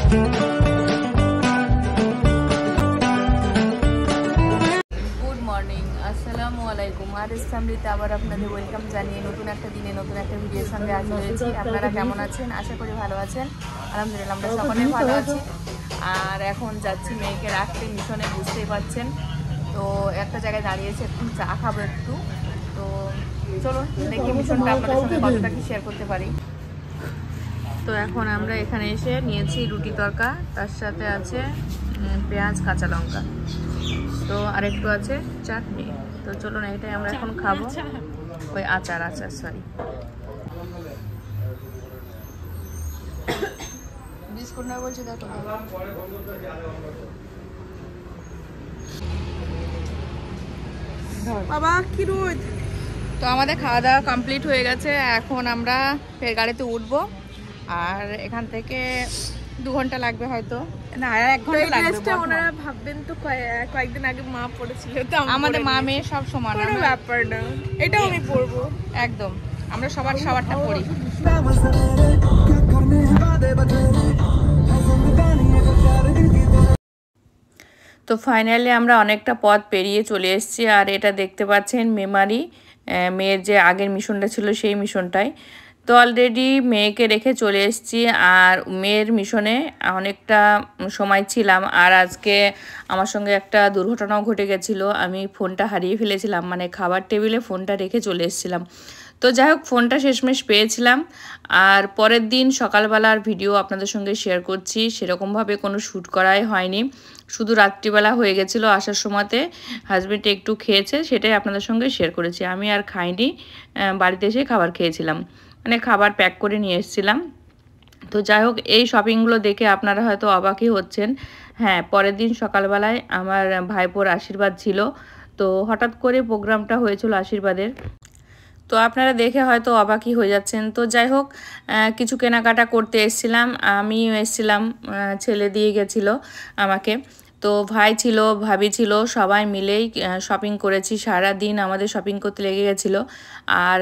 Good morning, আসসালামু আলাইকুম। RS ফ্যামিলিতে আবার আপনাদের ওয়েলকাম জানিয়ে নতুন একটা দিনে নতুন একটা ভিডিওর সঙ্গে হাজির হয়েছি। আপনারা কেমন আছেন? আশা করি ভালো আছেন। আলহামদুলিল্লাহ আমরা সকলেই ভালো আছি। আর এখন যাচ্ছি মেয়েকে রাখতে মিশনে, বুঝতেই পারছেন। তো একটা জায়গায় দাঁড়িয়েছে, এখন চা খাবো একটু। তো চলুন দেখি মিশনটা আপনাদের সঙ্গে কতটা কি শেয়ার করতে পারি। তো এখন আমরা এখানে এসে নিয়েছি রুটি তরকা, তার সাথে আছে পেঁয়াজ কাঁচা লঙ্কা, তো আরেকটু আছে চাটনি। তো চলুন এটাই আমরা এখন খাবো। ওই আচার সরি, বিস্কুট না বলছি দেখো। বাবা কি রোদ। তো আমাদের খাওয়া দাওয়া কমপ্লিট হয়ে গেছে, এখন আমরা ফের গাড়িতে উঠবো। আর এখান থেকে 2 ঘন্টা লাগবে হয়তো, না আর 1 ঘন্টা লাগবে। ওনারা ভাববেন তো কয়েকদিন আগে মা পড়েছিল, তো আমাদের মা মেয়ে সব সমান, কোনো ব্যাপার না। এটাও আমি পড়বো একদম, আমরা সবারটা পড়ি। তো ফাইনালি আমরা অনেকটা পথ পেরিয়ে চলে এসেছি। আর এটা দেখতে পাচ্ছেন মেমারি, মেয়ের যে আগের মিশনটা ছিল সেই মিশনটাই। তো অলরেডি মেয়েকে রেখে চলে এসেছি, আর মেয়ের মিশনে অনেকটা সময় ছিলাম। আর আজকে আমার সঙ্গে একটা দুর্ঘটনাও ঘটে গেছিলো, আমি ফোনটা হারিয়ে ফেলেছিলাম, মানে খাবার টেবিলে ফোনটা রেখে চলে এসেছিলাম। তো যাই হোক ফোনটা শেষমেশ পেয়েছিলাম। আর পরের দিন সকালবেলার ভিডিও আপনাদের সঙ্গে শেয়ার করছি, সেরকমভাবে কোনো শ্যুট করাই হয়নি, শুধু রাত্রিবেলা হয়ে গেছিলো। আসার সময়তে হাজব্যান্ড একটু খেয়েছে, সেটাই আপনাদের সঙ্গে শেয়ার করেছি। আমি আর খাইনি, বাড়িতে এসে খাবার খেয়েছিলাম, মানে খাবার প্যাক করে নিয়ে এসেছিলাম। তো যাই হোক এই শপিংগুলো দেখে আপনারা হয়তো অবাকই হচ্ছেন। হ্যাঁ, পরের দিন সকালবেলায় আমার ভাইপোর আশীর্বাদ ছিল, তো হঠাৎ করে প্রোগ্রামটা হয়েছিল আশীর্বাদের। তো আপনারা দেখে হয়তো অবাকই হয়ে যাচ্ছেন। তো যাই হোক কিছু কেনাকাটা করতে এসেছিলাম, আমিও এসেছিলাম, ছেলে দিয়ে গেছিলো আমাকে। তো ভাই ছিল, ভাবি ছিল, সবাই মিলেই শপিং করেছি। সারা দিন আমাদের শপিং করতে লেগে গেছিলো। আর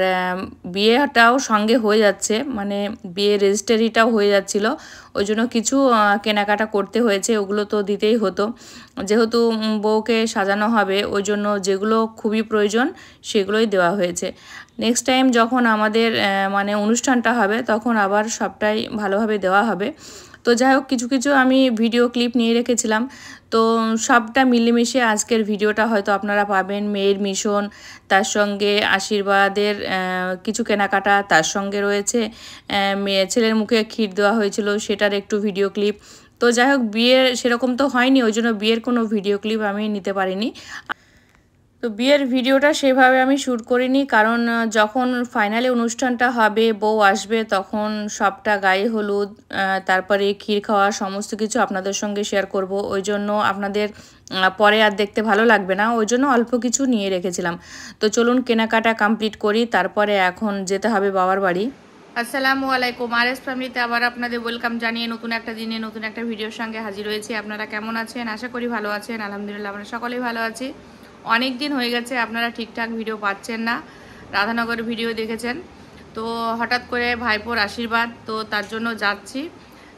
বিয়েটাও সঙ্গে হয়ে যাচ্ছে, মানে বিয়ের রেজিস্ট্রিটাও হয়ে যাচ্ছিলো, ওই জন্য কিছু কেনাকাটা করতে হয়েছে। ওগুলো তো দিতেই হতো, যেহেতু বউকে সাজানো হবে, ওই জন্য যেগুলো খুবই প্রয়োজন সেগুলোই দেওয়া হয়েছে। নেক্সট টাইম যখন আমাদের মানে অনুষ্ঠানটা হবে তখন আবার সবটাই ভালোভাবে দেওয়া হবে। তো যাই হোক কিছু আমি ভিডিও ক্লিপ নিয়ে রেখেছিলাম, তো সবটা মিলেমিশে আজকের ভিডিওটা হয়তো আপনারা পাবেন। মেয়ের মিশন, তার সঙ্গে আশীর্বাদের কিছু কেনাকাটা, তার সঙ্গে রয়েছে ছেলের মুখে ক্ষীর দেওয়া হয়েছিল সেটার একটু ভিডিও ক্লিপ। তো যাই হোক বিয়ের সেরকম তো হয়নি, ওই জন্য বিয়ের কোনো ভিডিও ক্লিপ আমি নিতে পারিনি। তো বিয়ের ভিডিওটা সেভাবে আমি শ্যুট করিনি, কারণ যখন ফাইনালি অনুষ্ঠানটা হবে, বউ আসবে, তখন সবটা গায়ে হলুদ, তারপরে ক্ষীর খাওয়া সমস্ত কিছু আপনাদের সঙ্গে শেয়ার করব। ওই জন্য আপনাদের পরে আর দেখতে ভালো লাগবে না, ওই জন্য অল্প কিছু নিয়ে রেখেছিলাম। তো চলুন কেনাকাটা কমপ্লিট করি, তারপরে এখন যেতে হবে বাবার বাড়ি। আসসালামু আলাইকুম, আরএস ফ্যামিলিতে আবার আপনাদের ওয়েলকাম জানিয়ে নতুন একটা দিনে নতুন একটা ভিডিওর সঙ্গে হাজির হয়েছি। আপনারা কেমন আছেন? আশা করি ভালো আছেন। আলহামদুলিল্লাহ আমরা সকলেই ভালো আছি। অনেক দিন হয়ে গেছে আপনারা ঠিকঠাক ভিডিও পাচ্ছেন না, রাধানগরের ভিডিও দেখেছেন। তো হঠাৎ করে ভাইপোর আশীর্বাদ, তো তার জন্য যাচ্ছি।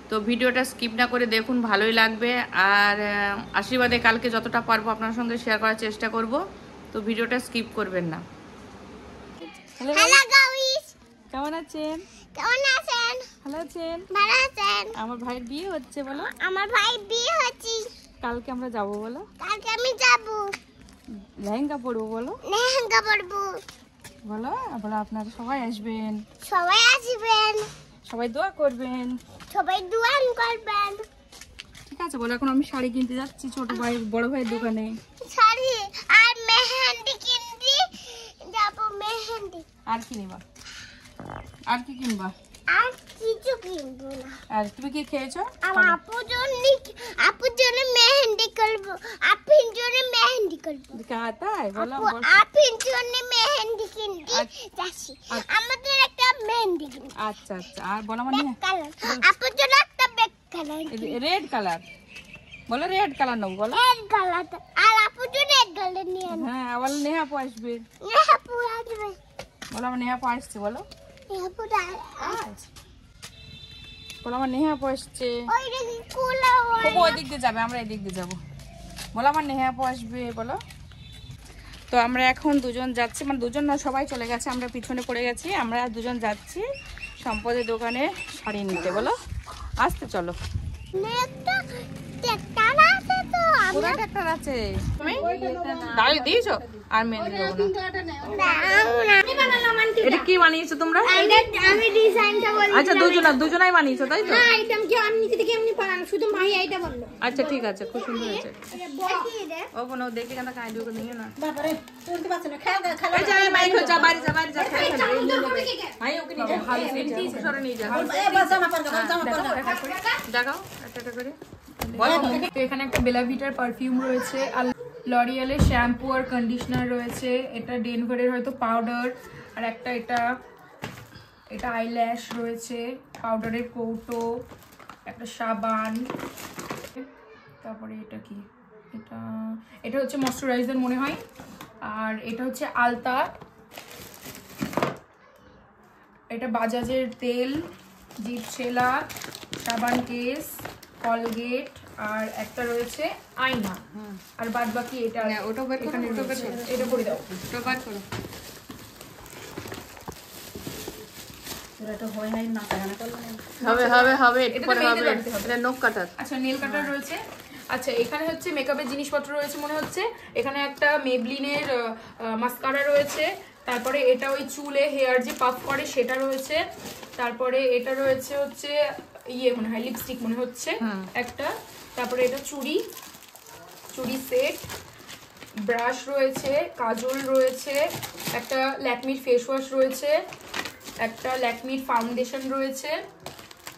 তো ভিডিওটা স্কিপ না করে দেখুন, ভালোই লাগবে। আর আশীর্বাদে কালকে যতটা পারবো আপনার সঙ্গে শেয়ার করার চেষ্টা করব, তো ভিডিওটা স্কিপ করবেন না। হ্যালো গাইস, কেমন আছেন? কেমন আছেন? ভালো আছেন? ভালো আছেন? আমার ভাইয়ের বিয়ে হচ্ছে বলো। আমার ভাই বিয়ে হচ্ছে, কালকে আমরা যাব বলো। কালকে আমি যাব। লেহেঙ্গা পরবো বলো। লেহেঙ্গা পরবো বলো। বলো আপনারা সবাই আসবেন, সবাই আসবেন, সবাই দোয়া করবেন, সবাই দোয়া করবেন। ঠিক আছে বলো। এখন আমি শাড়ি কিনতে যাচ্ছি ছোট ভাই বড় ভাইয়ের দোকানে। শাড়ি আর মেহেন্দি কিনতে যাব। মেহেন্দি আর কি নিবা? আর কি কিনবা? আর কিছু কিনবো না। আর তুমি কি খেয়েছো? আমার আপুর জন্য মেহেন্দি করবো। আপুর জন্য মেহেন্দি করবো। তাই বলো। আপুর জন্য মেহেন্দি কিনতে যাচ্ছি। আমাদের একটা মেহেন্দি কিনতে। আচ্ছা আচ্ছা। আর বলো মানে আপুর জন্য একটা ব্যাগ কালার, রেড কালার বলো। রেড কালার নেবো বলো। Red colour. আর আপুর জন্য রেড কালার নিয়ে আনো। হ্যাঁ বলো। নেহা আপু আসবে নেহা আপু আসবে বলো। আমার নেহা আপু আসছে বলো। নেহা আপু আসছে। বলো আমার নেহা আপু আসছে। ওই দেখি কোলা খুব ওই দিক দিয়ে যাবে, আমরা এই দিক দিয়ে যাবো। বলো আমার নেহা আপু আসবে বলো। তো আমরা এখন দুজন যাচ্ছি, মানে দুজন না সবাই চলে গেছে, আমরা পিছনে পড়ে গেছি। আমরা দুজন যাচ্ছি সম্পদের দোকানে শাড়ি নিতে। বলো আসতে চলো। একটা ট্রাক্টর আছে তো পুরো ট্রাক্টর আছে। তুমি ডালি দিয়েছো আর মেহেন্দি দেবো না। এটা কি বানিয়েছো তোমরা? আমি ডিজাইনটা বলি। আচ্ছা দুজনাই বানিয়েছো তাই তো? না এটা কি আমি নিজে থেকে এমনি বানানো, শুধু মাই এইটা বললো। আচ্ছা ঠিক আছে, খুব সুন্দর হয়েছে। দেখি রে ও কোনো দেখে কেন কাই দিও নিও না। বাবারে তুলতে পারছ না, খেলা খেলা। এই যা বাইক যা বাড়ি যা ভাই ওকে নিয়ে যা, ভালো সেন্টি সরে নিয়ে যা। এ বাস জামা পর জামা পর। দেখাও একটা করে। তো এখানে একটা বেলা ভিটার পারফিউম রয়েছে, আর লরিয়ালের শ্যাম্পু আর কন্ডিশনার রয়েছে। এটা ডেনভারের হয়তো পাউডার, আর একটা এটা আইল্যাশ রয়েছে, পাউডারের কৌটো, একটা সাবান। তারপরে এটা কি, এটা হচ্ছে ময়শ্চারাইজার মনে হয়। আর এটা হচ্ছে আলতা, এটা বাজাজের তেল, জিপ ছেলা, সাবান কেস, কলগেট, আর একটা রয়েছে আয়না। আর বাদ বাকি এটা ওটা বের করো, ওটা বের করো। এটা করে দাও। ওটা বার করো। হবে এটা তো পরে মেহেন্দি হবে। লাগতে হবে। এটা নখ কাটার। আচ্ছা নেল কাটার রয়েছে। আচ্ছা এখানে হচ্ছে মেকআপের জিনিসপত্র রয়েছে মনে হচ্ছে। এখানে একটা মেবলিনের মাস্কারা রয়েছে। তারপরে এটা ওই চুলে হেয়ার যে পাফ করে সেটা রয়েছে। তারপরে এটা রয়েছে হচ্ছে ইয়ে মনে হয় লিপস্টিক মনে হচ্ছে একটা। তারপরে এটা চুড়ি সেট, ব্রাশ রয়েছে, কাজল রয়েছে, একটা ল্যাকমির ফেস ওয়াশ রয়েছে, একটা ল্যাকমির ফাউন্ডেশন রয়েছে,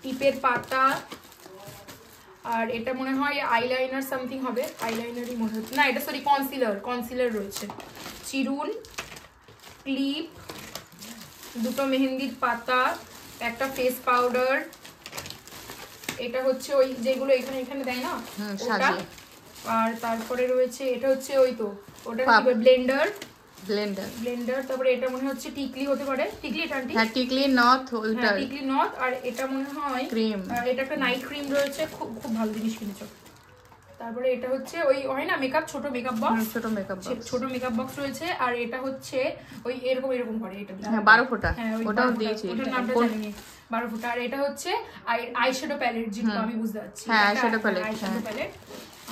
টিপের পাতা, আর এটা মনে হয় আইলাইনার সামথিং হবে, আইলাইনারই মনে হচ্ছে না, এটা সরি কনসিলার রয়েছে, চিরুন, ক্লিপ, দুটো মেহেন্দির পাতা, একটা ফেস পাউডার, এটা হচ্ছে ওই যেগুলো এখানে দেয় না ওটা, আর তারপরে রয়েছে এটা হচ্ছে ওই তো ওটা ব্লেন্ডার। তারপরে এটা মনে হচ্ছে টিকলি হতে পারে, টিকলি এটা আন্টি? হ্যাঁ টিকলি নথ হোল্ডার, টিকলি নথ। আর এটা মনে হয় ক্রিম, আর এটা একটা নাইট ক্রিম রয়েছে, খুব ভালো জিনিস কিনেছো। তারপরে এটা হচ্ছে ওই হয় না মেকআপ, ছোট মেকআপ বক্স রয়েছে। আর এটা হচ্ছে ওই এরকম করে, এটা 12 ফোঁটা, হ্যাঁ ওটাও দিয়েছি, ওটার নামটা জানি না, 12 ফোঁটা। আর এটা হচ্ছে আইশ্যাডো প্যালেট, যেটা আমি বুঝতে পারছি, হ্যাঁ আইশ্যাডো প্যালেট।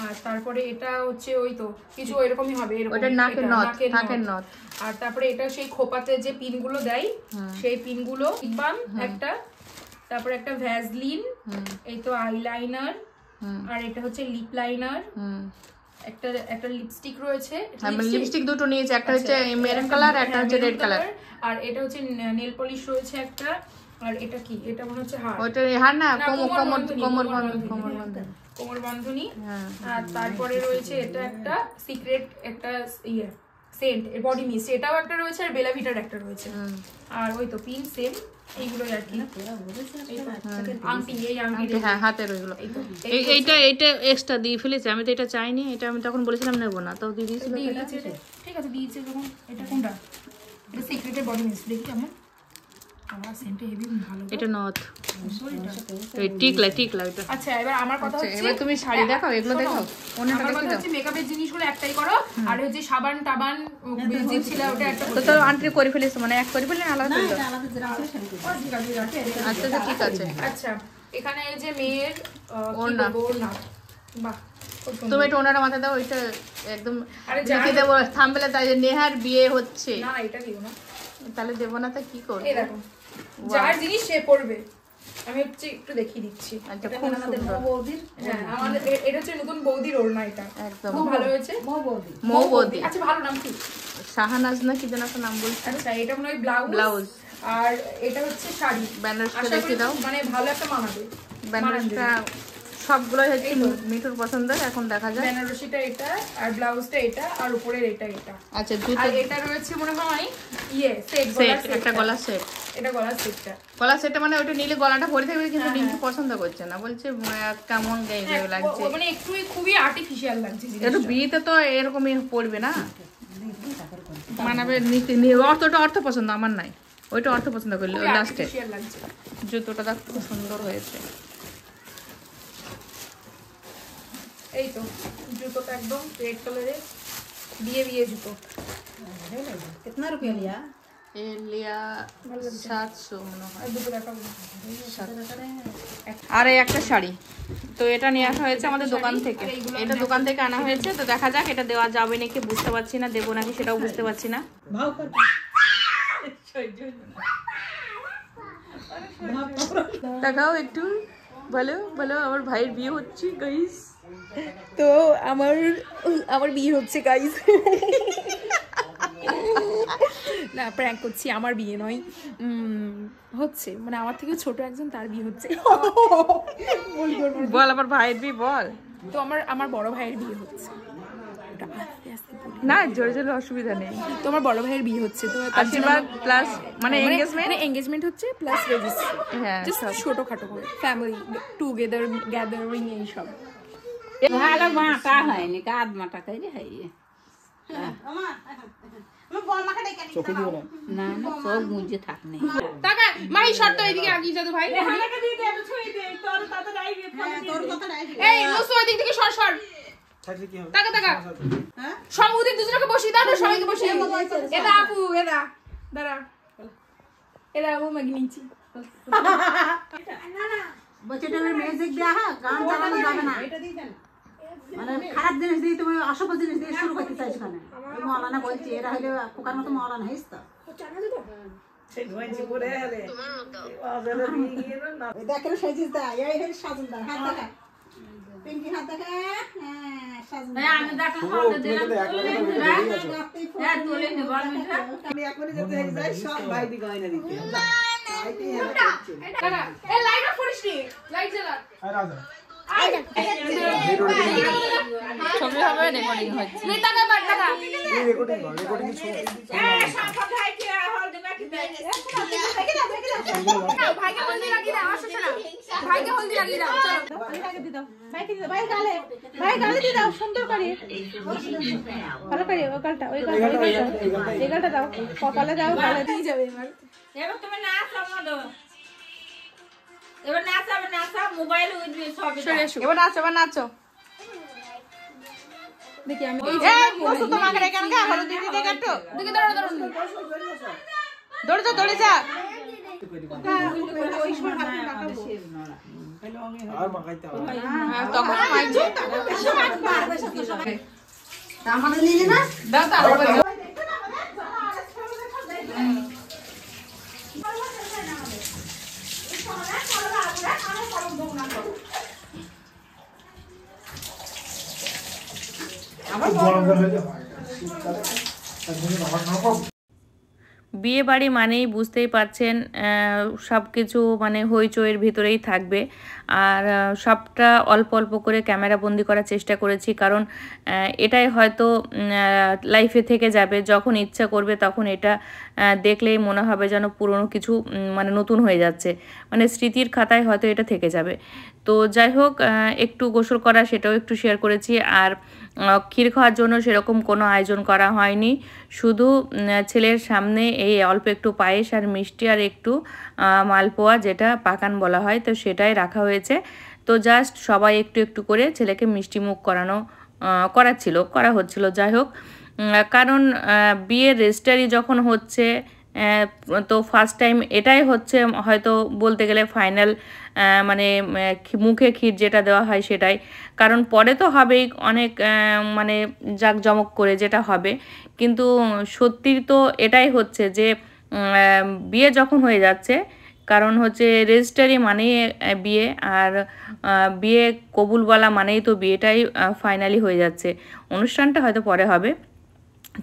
আর তারপরে এটা হচ্ছে ওই তো কিছু এরকমই হবে, এরকম ওটা নাকের নথ। আর তারপরে এটা সেই খোপাতে যে পিনগুলো দেয় সেই পিনগুলো, বাম একটা, তারপরে একটা ভ্যাসলিন, এই তো আইলাইনার, আর এটা হচ্ছে লিপ লাইনার, একটা লিপস্টিক রয়েছে, আমি লিপস্টিক দুটো নিয়েছি, একটা হচ্ছে মেরুন কালার, একটা হচ্ছে রেড কালার। আর এটা হচ্ছে নেল পলিশ রয়েছে একটা। আর এটা কি, এটা মনে হচ্ছে হার, ওটা হার না, কোমর বন্ধনী। আর তারপরে রয়েছে এটা একটা সিক্রেট একটা ইয়ে সেন্ট, বডি মিস্ট, এটাও একটা রয়েছে, আর বেলা ভিটার একটা রয়েছে। আর ওই তো পিন সেম এইগুলোই আর কি, আংটি, এই আংটি, হ্যাঁ হাতের ওইগুলো। এইটা এক্সট্রা দিয়ে ফেলেছে, আমি তো এটা চাইনি, এটা আমি তখন বলেছিলাম নেবো না, তাও দিয়ে দিয়েছিল। ঠিক আছে দিয়েছে যখন। এটা কোনটা? এটা সিক্রেটের বডি মিস্ট, দেখি কেমন। আমার সেন্টে হেভি ভালো, এটা নথ এই টিকলা এটা। আচ্ছা এবার আমার কথা হচ্ছে, এবার তুমি শাড়ি দেখাও, এগুলো দেখাও, আমার কথা হচ্ছে মেকআপের জিনিসগুলো একটাই করো, আর হচ্ছে সাবান টাবান জিপ ছিল ওটা একটা। তো আন্টি করে ফেলিস, মানে এক করে ফেললে আলাদা করে দাও। আচ্ছা ঠিক আছে। আচ্ছা এখানে এই যে মেয়ের ওড়না, বাহ তুমি এটা ওনার মাথায় দাও, ওইটা একদম লিখে দেবো থাম্বনেলে, তাই নেহার বিয়ে হচ্ছে। না এটা দিও না, তাহলে দেবো না তো কি করব? এই দেখো যার জিনিস সে পড়বে, আমি হচ্ছে একটু দেখিয়ে দিচ্ছি। আচ্ছা খুব সুন্দর। হ্যাঁ আমাদের এটা হচ্ছে নতুন বৌদির ওড়না, এটা একদম খুব ভালো হয়েছে। মৌ বৌদি। আচ্ছা ভালো নাম কি? শাহানাজ না কি যেন একটা নাম বলছে। আচ্ছা এটা মনে হয় ব্লাউজ, আর এটা হচ্ছে শাড়ি। বেনারসটা দেখে দাও, মানে ভালো একটা মানাবে। বেনারসটা সবগুলোই হচ্ছে মিঠুর পছন্দের, এখন দেখা যায়। বেনারসিটা এটা, আর ব্লাউজটা এটা, আর উপরের এটা। আচ্ছা জুতো, আর এটা রয়েছে মনে হয় ইয়ে সেট, একটা গলা সেট। এটা গলার সেটটা মানে ওটা নিলে গলাটা ভরে থাকবে, কিন্তু রিঙ্কি পছন্দ করছে না, বলছে কেমন লাগছে, মানে একটু খুবই আর্টিফিশিয়াল লাগছে। একটু বিয়েতে তো এরকমই পড়বে না, মানাবে, অর্থ পছন্দ আমার নাই। ওইটা অর্থ পছন্দ করলো খুবই লাস্টে। artificial লাগছে। জুতোটা দেখ খুব সুন্দর হয়েছে। এই তো জুতোটা একদম রেড কালারের বিয়ে বিয়ে জুতো। कितना रुपया लिया? এ লিয়া 700 মনে হয়। আর দুটো দেখাবো। আর এই একটা শাড়ি, তো এটা নিয়ে আসা হয়েছে আমাদের দোকান থেকে। এটা দোকান থেকে আনা হয়েছে, তো দেখা যাক এটা দেওয়া যাবে নাকি, বুঝতে পারছি না, দেবো নাকি সেটাও বুঝতে পারছি না। भाव कर দেখাও একটু, বলো বলো। আমার ভাইয়ের বিয়ে হচ্ছে গাইস, তো আমার বিয়ে হচ্ছে গাইস। না প্র্যাঙ্ক করছি, আমার বিয়ে নয়, হচ্ছে মানে আমার থেকে ছোট একজন, তার বিয়ে হচ্ছে। বল আমার ভাইয়ের বিয়ে বল। তো আমার বড় ভাইয়ের বিয়ে হচ্ছে। ওটা আস্তে আস্তে বলি। না জোরে জোরে অসুবিধা নেই। তো আমার বড় ভাইয়ের বিয়ে হচ্ছে, তো তার জন্য আশীর্বাদ প্লাস মানে এনগেজমেন্ট। এঙ্গেজমেন্ট হচ্ছে প্লাস রেজিস্ট্রি। হ্যাঁ জাস্ট ছোটখাটো করে ফ্যামিলি টুগেদার গ্যাদারিং এইসব। ভালো মাটা হয়নি কাদ মাটা কইরে হয় না না সব মুজে থাক নেই টাকা মাই শর্ট এদিকে আগিয়ে যাও ভাই। এই মুসো এদিক থেকে সর সর। টাকা টাকা সব ওদিক দুজনকে বসিয়ে দাও না, সবাইকে বসিয়ে এদা আপু এদা দাঁড়া এদা ও মাগনিচি। বাচ্চাটার মিউজিক দেয়া হয়, গান চালানো যাবে না। মানে খারাপ জিনিস দিয়ে তুমি অশুভ জিনিস দিয়ে শুরু করতে চাইছো কেন? এই মৌলানা বলছি এরা হইলে পোকার মতো মৌলানা হইস তো। দেখেন সাজিস দা, এই হইল সাজুন দা, হাত দেখা পিঙ্কি হাত দেখা। সাজুন দা আমি দেখা খাওয়া দিলাম তোলে নি বল মিঠা আমি এখনই যেতে যাই সব ভাই দি গয়না দিতে টাকা এই লাইট অফ করিস নি, লাইট জ্বালা। ছবি হবে, রেকর্ডিং হচ্ছে। টাকা মার টাকা রেকর্ডিং ছবি ভাইকে হলদি লাগিয়ে দাও, আসো শোনা ভাইকে হলদি লাগিয়ে দাও। চলো ভাই গালে দি দাও সুন্দর করে ভালো করে ওই গালটা এই গালটা দাও কপালে দাও গালে দিয়ে যাবে এবার। এবার তুমি নাচ আমাদো এবার নাচা মোবাইল উঠবে সব চলে এসো এবার নাচো, এবার নাচো। দেখি আমি এই বসো তোমাকে এখানে গা হলো দিদি দেখো একটু। দেখি দাঁড়াও দাঁড়াও দৌড়ে যা দৌড়ে যা। ওই সময় হাত লাগাবো আর মাখাইতে হবে তখন মাইজো আমাদের নিলে না দাও দাও। বিয়ে বাড়ি মানেই বুঝতেই পারছেন সব কিছু মানে হইচইয়ের ভিতরেই থাকবে। আর সবটা অল্প অল্প করে ক্যামেরা বন্দি করার চেষ্টা করেছি, কারণ এটাই হয়তো লাইফে থেকে যাবে। যখন ইচ্ছা করবে তখন এটা দেখলেই মনে হবে যেন পুরনো কিছু মানে নতুন হয়ে যাচ্ছে, মানে স্মৃতির খাতায় হয়তো এটা থেকে যাবে। তো যাই হোক, একটু গোসল করা সেটাও একটু শেয়ার করেছি। আর ক্ষীর খাওয়ার জন্য সেরকম কোনো আয়োজন করা হয়নি, শুধু ছেলের সামনে এই অল্প একটু পায়েস আর মিষ্টি আর একটু মালপোয়া যেটা পাকান বলা হয়, তো সেটাই রাখা হয়েছে। তো জাস্ট সবাই একটু একটু করে ছেলেকে মিষ্টি মুখ করা হচ্ছিল। যাই হোক, কারণ বিয়ের রেজিস্ট্রি যখন হচ্ছে তো ফার্স্ট টাইম এটাই হচ্ছে হয়তো বলতে গেলে ফাইনাল, মানে মুখে ক্ষীর যেটা দেওয়া হয় সেটাই। কারণ পরে তো হবেই অনেক মানে জাঁকজমক করে যেটা হবে, কিন্তু সত্যি তো এটাই হচ্ছে যে বিয়ে যখন হয়ে যাচ্ছে, কারণ হচ্ছে রেজিস্ট্রি মানেই বিয়ে, আর বিয়ে কবুল বলা মানেই তো বিয়েটাই ফাইনালি হয়ে যাচ্ছে। অনুষ্ঠানটা হয়তো পরে হবে।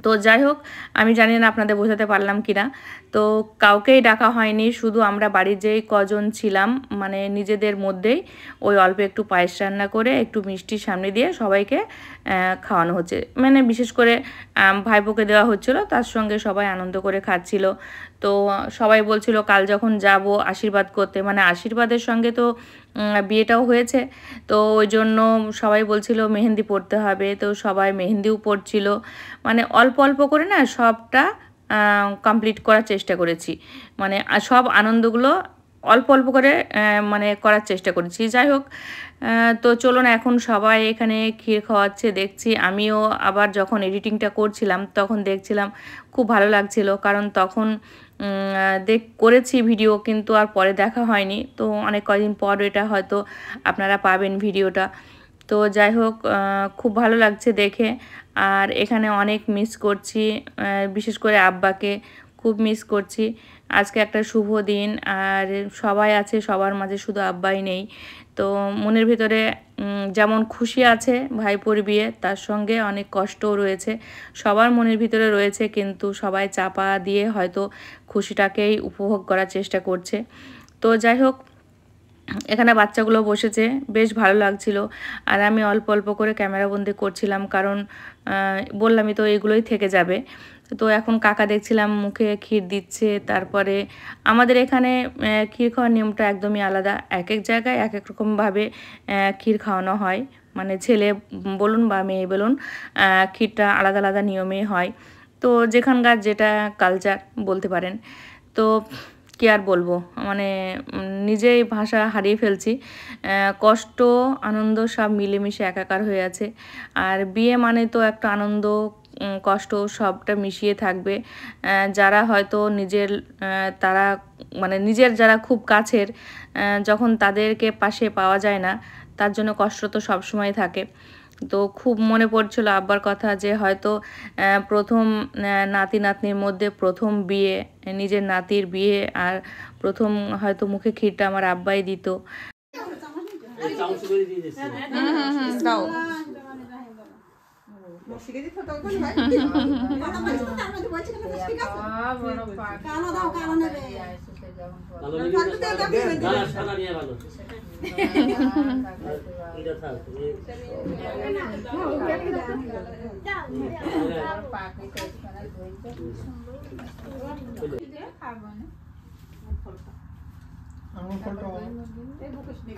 তো যাই হোক, আমি জানি না আপনাদের বোঝাতে পারলাম কি না। তো কাউকেই ডাকা হয়নি, শুধু আমরা বাড়ির যেই কজন ছিলাম মানে নিজেদের মধ্যেই ওই অল্প একটু পায়েস রান্না করে একটু মিষ্টি সামনে দিয়ে সবাইকে খাওয়ানো হচ্ছে। মানে বিশেষ করে ভাইপোকে দেওয়া হচ্ছিল, তার সঙ্গে সবাই আনন্দ করে খাচ্ছিল। তো সবাই বলছিল কাল যখন যাব আশীর্বাদ করতে, মানে আশীর্বাদের সঙ্গে তো বিয়েটাও হয়েছে, তো ওই জন্য সবাই বলছিল মেহেন্দি পরতে হবে। তো সবাই মেহেন্দিও পরছিল, মানে অল্প অল্প করে না সবটা কমপ্লিট করার চেষ্টা করেছি। মানে সব আনন্দগুলো অল্প অল্প করে মানে করার চেষ্টা করেছি। যাই হোক, তো চলুন এখন সবাই এখানে ক্ষীর খাওয়াচ্ছে দেখছি। আমিও আবার যখন এডিটিংটা করছিলাম তখন দেখছিলাম, খুব ভালো লাগছিল। কারণ তখন করেছি ভিডিও, কিন্তু আর পরে দেখা হয়নি। তো অনেক কয়েকদিন পর এটা হয়তো আপনারা পাবেন ভিডিওটা। তো যাই হোক, খুব ভালো লাগছে দেখে। আর এখানে অনেক মিস করছি, বিশেষ করে আব্বাকে খুব মিস করছি। আজকে একটা শুভ দিন, আর সবাই আছে, সবার মাঝে শুধু আব্বাই নেই। তো মনের ভিতরে যেমন খুশি আছে ভাইপোর বিয়ে, তার সঙ্গে অনেক কষ্টও রয়েছে, সবার মনের ভিতরে রয়েছে। কিন্তু সবাই চাপা দিয়ে হয়তো খুশিটাকেই উপভোগ করার চেষ্টা করছে। তো যাই হোক, এখানে বাচ্চাগুলো বসেছে, বেশ ভালো লাগছিল। আর আমি অল্প অল্প করে ক্যামেরাবন্দি করছিলাম, কারণ বললামই তো এগুলোই থেকে যাবে। তো এখন কাকা দেখছিলাম মুখে ক্ষীর দিচ্ছে। তারপরে আমাদের এখানে ক্ষীর খাওয়ার নিয়মটা একদমই আলাদা, এক এক জায়গায় এক এক রকমভাবে ক্ষীর খাওয়ানো হয়। মানে ছেলে বলুন বা মেয়ে বলুন, ক্ষীরটা আলাদা আলাদা নিয়মে হয়। তো যেখানকার যেটা কালচার বলতে পারেন। তো কি আর বলবো, মানে নিজেই ভাষা হারিয়ে ফেলছি। কষ্ট আনন্দ সব মিলেমিশে একাকার হয়ে আছে। আর বিয়ে মানে তো একটা আনন্দ কষ্ট সবটা মিশিয়ে থাকবে। যারা হয়তো তারা মানে নিজের যারা খুব কাছের, যখন তাদেরকে পাশে পাওয়া যায় না, তার জন্য কষ্ট তো সবসময় থাকে। তো খুব মনে পড়ছিল আব্বার কথা, যে হয়তো প্রথম নাতি নাতনির মধ্যে প্রথম বিয়ে, নিজের নাতির বিয়ে, আর প্রথম হয়তো মুখে ক্ষীরটা আমার আব্বাই দিত। দাও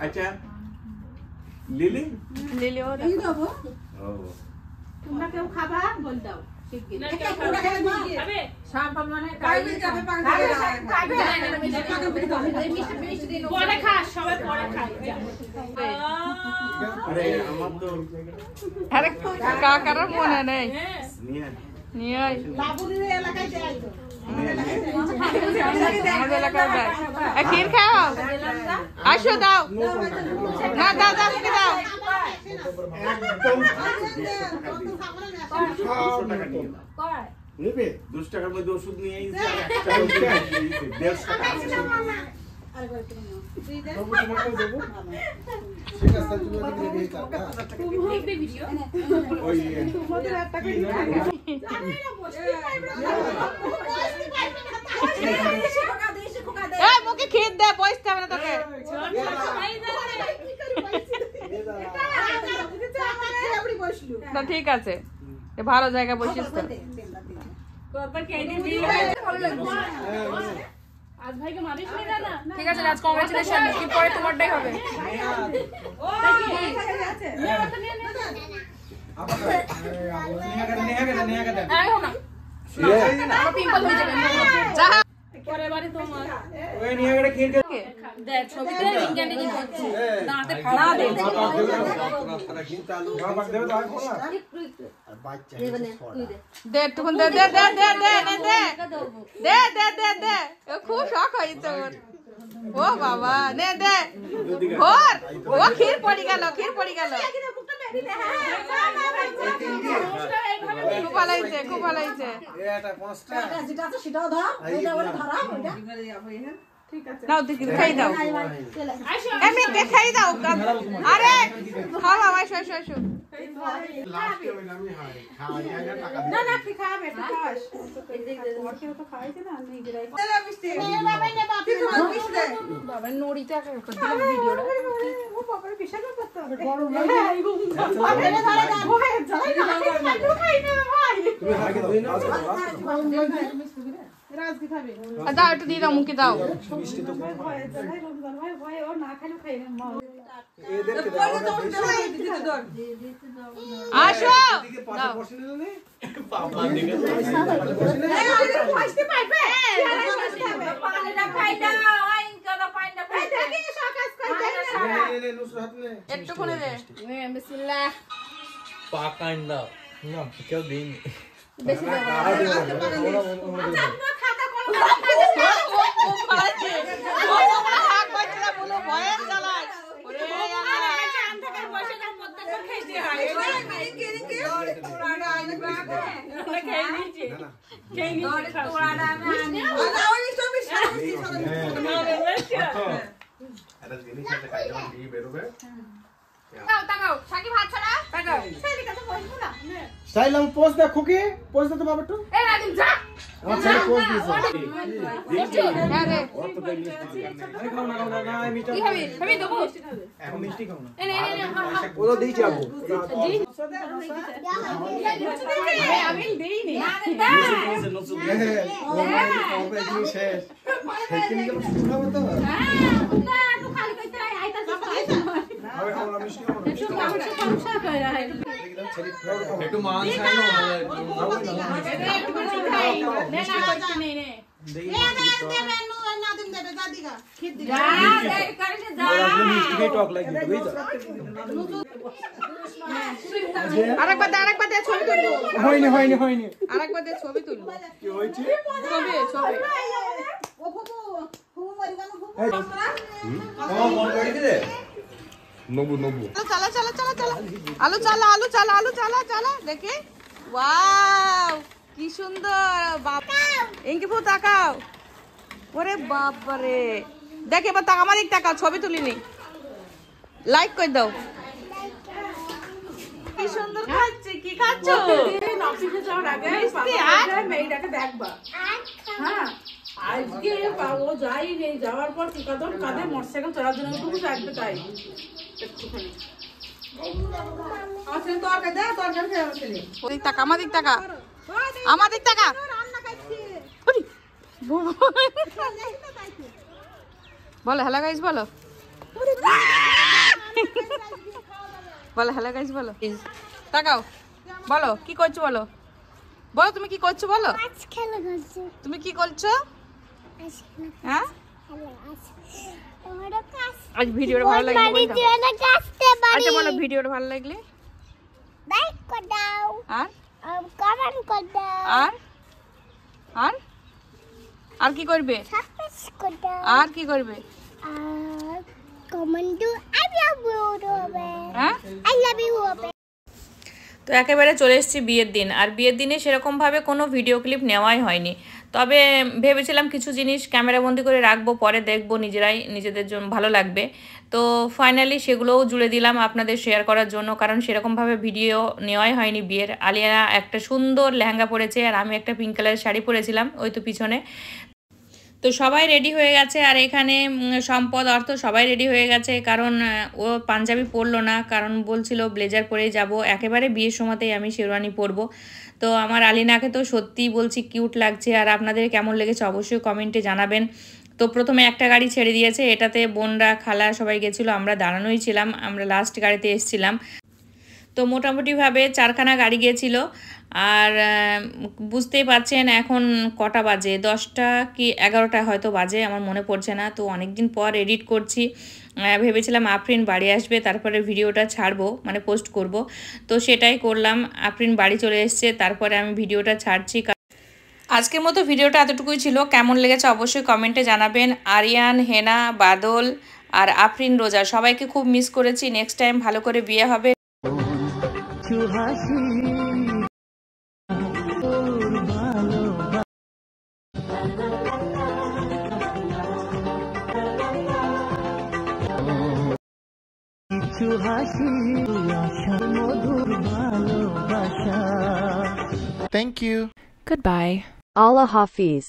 আচ্ছা লিলি লিলি ও তোমরা কেউ খাবা বল দাও। কাকার মনে নেই, নিয়ে ক্ষীর খাও, আসো দাও, না দাও দাও মুখে দাও। নেবে 2 টাকার মধ্যে ওষুধ নিয়ে মুখে ক্ষীর দে, পয়সা হবে না তোকে। ঠিক আছে, ভালো জায়গায় বসিস তো। ঠিক আছে রাজ, কংগ্রেচুলেশন। পরে তোমারটাই হবে। পিম্পল হয়ে যাবে। পরের বারে তোমার ওই নিয়ে গেলে ক্ষীর দেখ, ছবিতে বিজ্ঞানী কি করছে, দাঁতে ফাড়া দে। দে তখন দে দে দে দে দে দে দে দে দে দে, খুব শখ হয়েছে ওর। ও বাবা, নে দে ভোর। ও ক্ষীর পড়ে গেল, ক্ষীর পড়ে গেল। খুব ভালো হয়েছে, খুব ভালো হয়েছে। দাও দেখি, খাই দাও, এমনি খাই দাও। আরে খাও, আসো আসো আসো। দাও একটু দিয়ে দাও, মুখে দাও। আসো একটুখানি দে বিসমিল্লাহ পাকান্ডা না কেউ দেইনি বেশি দাও খাতা কোন খাচ্ছে ভাগ বাচ্চা বলো ভয়ে জ্বালায় ওরে আল্লাহ চান থেকে বসে না প্রত্যেকবার খাইতে হয় তোরাটা আইলে বাবা খেয়ে নিয়েছি খেয়ে নিয়েছি তোরাটা আমি ওই সবই এটা জিনিস আছে খাই যখন দিয়ে বেরোবে তাকাও সাকিব হাত ছাড়া তাকাও সেই কথা বলবো না স্টাইল আমি পোজ দে খুকি পোজ দে তো বাবা একটু এই রাদিম যা আমার ছেলে পোজ দিয়েছে আরে ওর তো ইংলিশ আমি খাও না না মিষ্টি কি খাবি খাবি দেবো এখন মিষ্টি খাও না এই ও তো দিয়েছি আপু আমি দেইনি শেষ হেকিনি গেল শুরু হবে তো তো খালি কইতে আইতা যা আমি খাও না মিষ্টি খাও না একটু মান ছাড়ো নে না করছি নে নে আরেকবার দে ছবি তুলবো হয়নি আরেকবার দে ছবি তুলবো কি হয়েছে ছবি মন করে দিলে নবু চালা আলু চালা দেখি ওয়াও কি সুন্দর বাপ ইনকি ফু তাকাও ওরে বাপ রে দেখ এবার তাকা আমার দিক তাকাও ছবি তুলিনি লাইক করে দাও কি সুন্দর খাচ্ছে কি খাচ্ছো অফিসে যাওয়ার আগে মেয়েটাকে দেখবা হ্যাঁ আজকে ও যাইনি যাওয়ার পর টিকাদন কাঁধে মোটরসাইকেল চড়ার জন্য খুব রাখবে তাই একটুখানি আমার ছেলে তরকারি দেয় তরকারি খেয়ে আমার ছেলে ওদিক তাকা আমার দিক তাকা আমার দিক তাকা বলো হ্যালো গাইস বলো বলো হ্যালো গাইস বলো তাকাও বলো কি করছো বলো বলো তুমি কি করছো বলো তুমি কি করছো হ্যাঁ আজ ভিডিওটা ভালো লাগলে আচ্ছা বলো ভিডিওটা ভালো লাগলে লাইক করে দাও আর কমেন্ট করে দাও আর আর আর কি করবে সাবস্ক্রাইব করে দাও আর কি করবে আর comment to I love you হবে হ্যাঁ আই লাভ ইউ হবে তো একেবারে চলে এসেছি বিয়ের দিন আর বিয়ের দিনে সেরকমভাবে কোনো ভিডিও ক্লিপ নেওয়াই হয়নি তবে ভেবেছিলাম কিছু জিনিস ক্যামেরাবন্দি করে রাখবো পরে দেখবো নিজেদের জন্য ভালো লাগবে তো ফাইনালি সেগুলোও জুড়ে দিলাম আপনাদের শেয়ার করার জন্য কারণ সেরকমভাবে ভিডিও নেওয়াই হয়নি বিয়ের আলিয়া একটা সুন্দর লেহেঙ্গা পরেছে আর আমি একটা পিঙ্ক কালারের শাড়ি পরেছিলাম ওই তো পিছনে তো সবাই রেডি হয়ে গেছে আর এখানে সম্পদ অর্থ সবাই রেডি হয়ে গেছে কারণ ও পাঞ্জাবি পরলো না কারণ বলছিল ব্লেজার পরেই যাব একেবারে বিয়ের সময়তেই আমি শেরওয়ানি পরবো তো আমার আলিনাকে তো সত্যিই বলছি কিউট লাগছে আর আপনাদের কেমন লেগেছে অবশ্যই কমেন্টে জানাবেন তো প্রথমে একটা গাড়ি ছেড়ে দিয়েছে এটাতে বোনরা খালা সবাই গেছিলো আমরা দাঁড়ানোই ছিলাম আমরা লাস্ট গাড়িতে এসেছিলাম তো মোটামুটিভাবে 4খানা গাড়ি গিয়েছিল আর বুঝতেই পারছেন এখন কটা বাজে 10টা কি 11টা হয়তো বাজে আমার মনে পড়ছে না তো অনেক দিন পর এডিট করছি ভেবেছিলাম আফরিন বাড়ি আসবে তারপরে ভিডিওটা ছাড়বো মানে পোস্ট করব তো সেটাই করলাম আফরিন বাড়ি চলে এসছে তারপরে আমি ভিডিওটা ছাড়ছি আজকের মতো ভিডিওটা এতটুকুই ছিল কেমন লেগেছে অবশ্যই কমেন্টে জানাবেন আরিয়ান হেনা বাদল আর আফরিন রোজা সবাইকে খুব মিস করেছি নেক্সট টাইম ভালো করে বিয়ে হবে Thank you. Goodbye. Allah Hafiz.